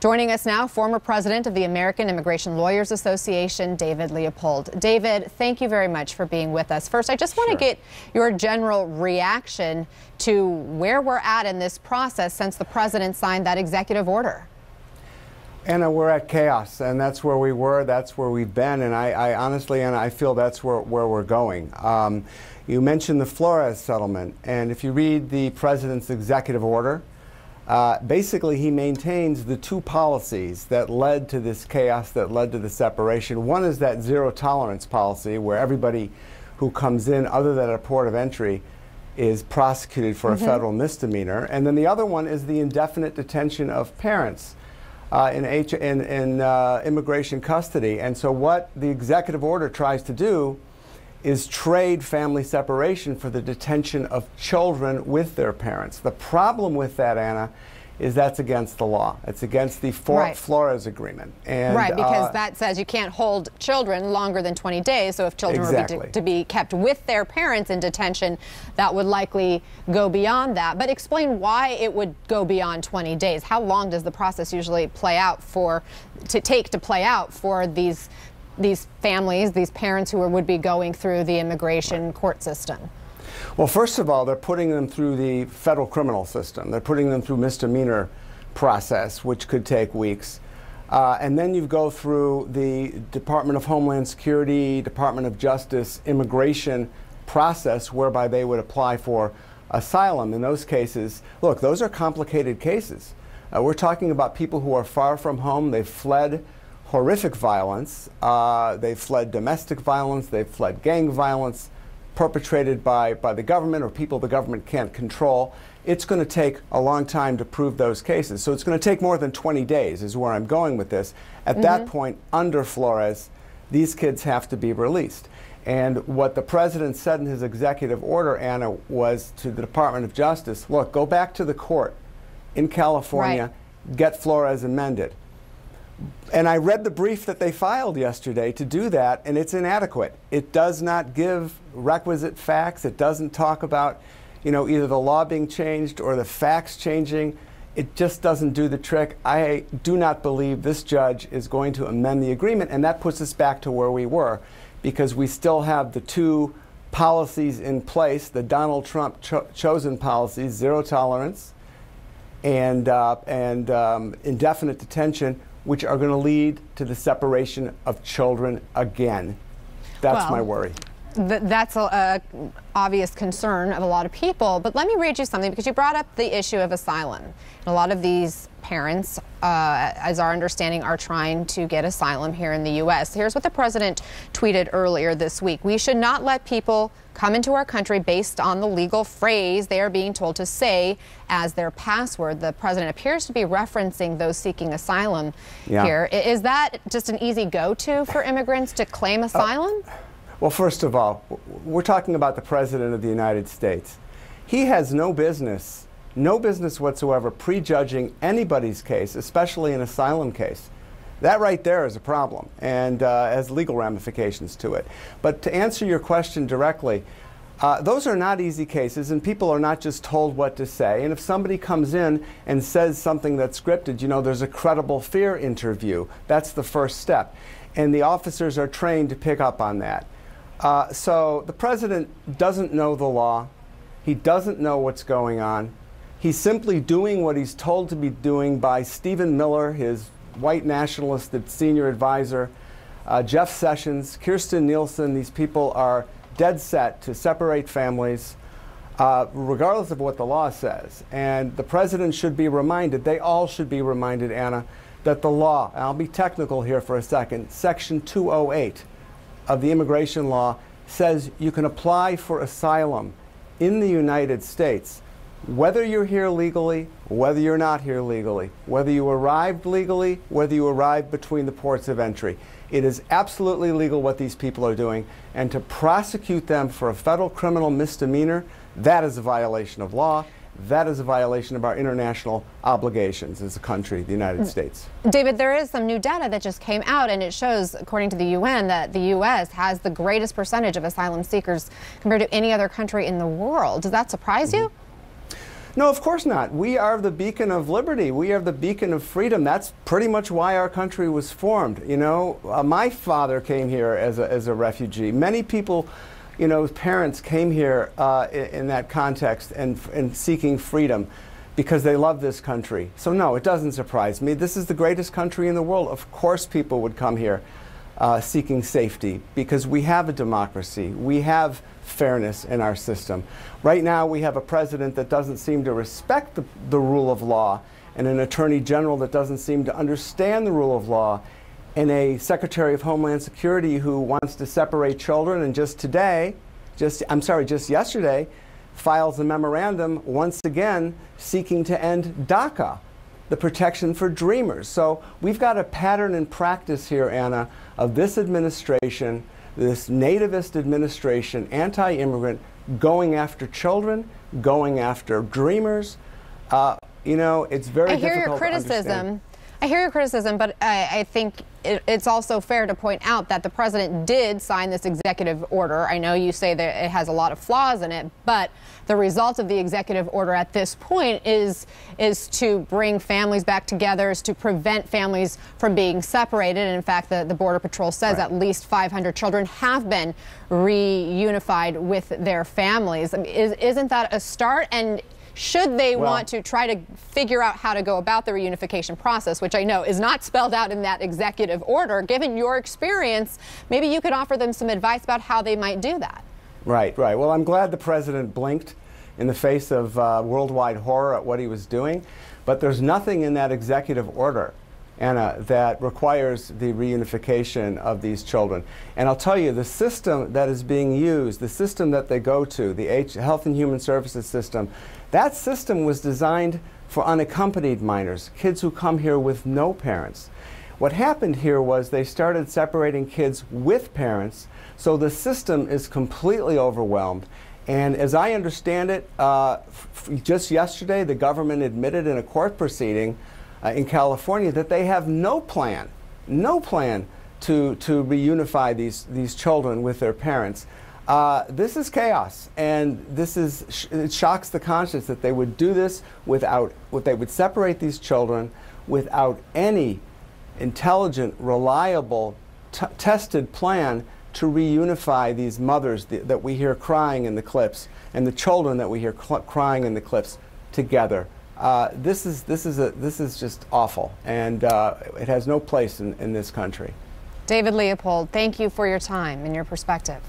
Joining us now, former president of the American Immigration Lawyers Association, David Leopold. David, thank you very much for being with us. First, I just want to get your general reaction to where we're at in this process since the president signed that executive order. Anna, we're at chaos, and that's where we were, that's where we've been, and I honestly, Anna, I feel that's where we're going. You mentioned the Flores settlement, and if you read the president's executive order, basically he maintains the two policies that led to this chaos, that led to the separation. One is that zero tolerance policy, where everybody who comes in other than a port of entry is prosecuted for a federal misdemeanor, and then the other one is the indefinite detention of parents in immigration custody. And so what the executive order tries to do is trade family separation for the detention of children with their parents. The problem with that, Anna, is that's against the law. It's against the Flores agreement. And, right, because that says you can't hold children longer than 20 days. So if children were to be kept with their parents in detention, that would likely go beyond that. But explain why it would go beyond 20 days. How long does the process usually play out take to play out for these families, these parents who would be going through the immigration court system? Well, first of all, they're putting them through the federal criminal system. They're putting them through misdemeanor process, which could take weeks. And then you go through the Department of Homeland Security, Department of Justice immigration process, whereby they would apply for asylum. In those cases, look, those are complicated cases. We're talking about people who are far from home. They've fled horrific violence. They've fled domestic violence. They've fled gang violence perpetrated by the government or people the government can't control. It's going to take a long time to prove those cases. So it's going to take more than 20 days is where I'm going with this. At that point, under Flores, these kids have to be released. And what the president said in his executive order, Anna, was to the Department of Justice, look, go back to the court in California, get Flores amended. And I read the brief that they filed yesterday to do that, and it's inadequate. It does not give requisite facts. It doesn't talk about, either the law being changed or the facts changing. It just doesn't do the trick. I do not believe this judge is going to amend the agreement, and that puts us back to where we were, because we still have the two policies in place, the Donald Trump chosen policies, zero tolerance and indefinite detention, which are going to lead to the separation of children again. That's my worry. That's an obvious concern of a lot of people. But let me read you something, because you brought up the issue of asylum. And a lot of these parents, as our understanding, are trying to get asylum here in the U.S. Here's what the president tweeted earlier this week. We should not let people come into our country based on the legal phrase they are being told to say as their password. The president appears to be referencing those seeking asylum here. Is that just an easy go-to for immigrants to claim asylum? Well, first of all, we're talking about the President of the United States. He has no business whatsoever prejudging anybody's case, especially an asylum case. That right there is a problem and has legal ramifications to it. But to answer your question directly, those are not easy cases, and people are not just told what to say. And if somebody comes in and says something that's scripted, there's a credible fear interview. That's the first step. And the officers are trained to pick up on that. So the president doesn't know the law. He doesn't know what's going on. He's simply doing what he's told to be doing by Stephen Miller, his white nationalist senior advisor, Jeff Sessions, Kirstjen Nielsen. These people are dead set to separate families, regardless of what the law says. And the president should be reminded, they all should be reminded, Anna, that the law, and I'll be technical here for a second, Section 208 of the immigration law says you can apply for asylum in the United States whether you're here legally, whether you're not here legally, whether you arrived legally, whether you arrived between the ports of entry. It is absolutely legal what these people are doing, and to prosecute them for a federal criminal misdemeanor, that is a violation of law. That is a violation of our international obligations as a country, the United States. David, there is some new data that just came out, and it shows, according to the UN, that the U.S. has the greatest percentage of asylum seekers compared to any other country in the world. Does that surprise you? No, of course not. We are the beacon of liberty. We are the beacon of freedom. That's pretty much why our country was formed. You know, my father came here as a refugee. Many people, you know, parents came here in that context and seeking freedom because they love this country. So no, it doesn't surprise me. This is the greatest country in the world. Of course people would come here seeking safety because we have a democracy. We have fairness in our system. Right now we have a president that doesn't seem to respect the rule of law, and an attorney general that doesn't seem to understand the rule of law, and a Secretary of Homeland Security who wants to separate children, and just yesterday files a memorandum once again seeking to end DACA, the protection for dreamers. So we've got a pattern and practice here, Anna, of this administration, this nativist administration, anti-immigrant, going after children, going after dreamers. You know, it's very difficult to understand. I hear your criticism, but I think it's also fair to point out that the president did sign this executive order. I know you say that it has a lot of flaws in it, but the result of the executive order at this point is to bring families back together, is to prevent families from being separated. And in fact, the Border Patrol says at least 500 children have been reunified with their families. I mean, isn't that a start? And should they want to try to figure out how to go about the reunification process, which I know is not spelled out in that executive order, given your experience, maybe you could offer them some advice about how they might do that. Right, right. Well, I'm glad the president blinked in the face of worldwide horror at what he was doing, but there's nothing in that executive order, Anna, that requires the reunification of these children. And I'll tell you, the system that is being used, the system that they go to, the Health and Human Services system, that system was designed for unaccompanied minors, kids who come here with no parents. What happened here was they started separating kids with parents, so the system is completely overwhelmed. And as I understand it, just yesterday the government admitted in a court proceeding in California that they have no plan to reunify these children with their parents. This is chaos, and it shocks the conscience that they would do this they would separate these children without any intelligent, reliable, tested plan to reunify these mothers that we hear crying in the clips, and the children that we hear crying in the clips together. This is just awful, and it has no place in this country. David Leopold, thank you for your time and your perspective.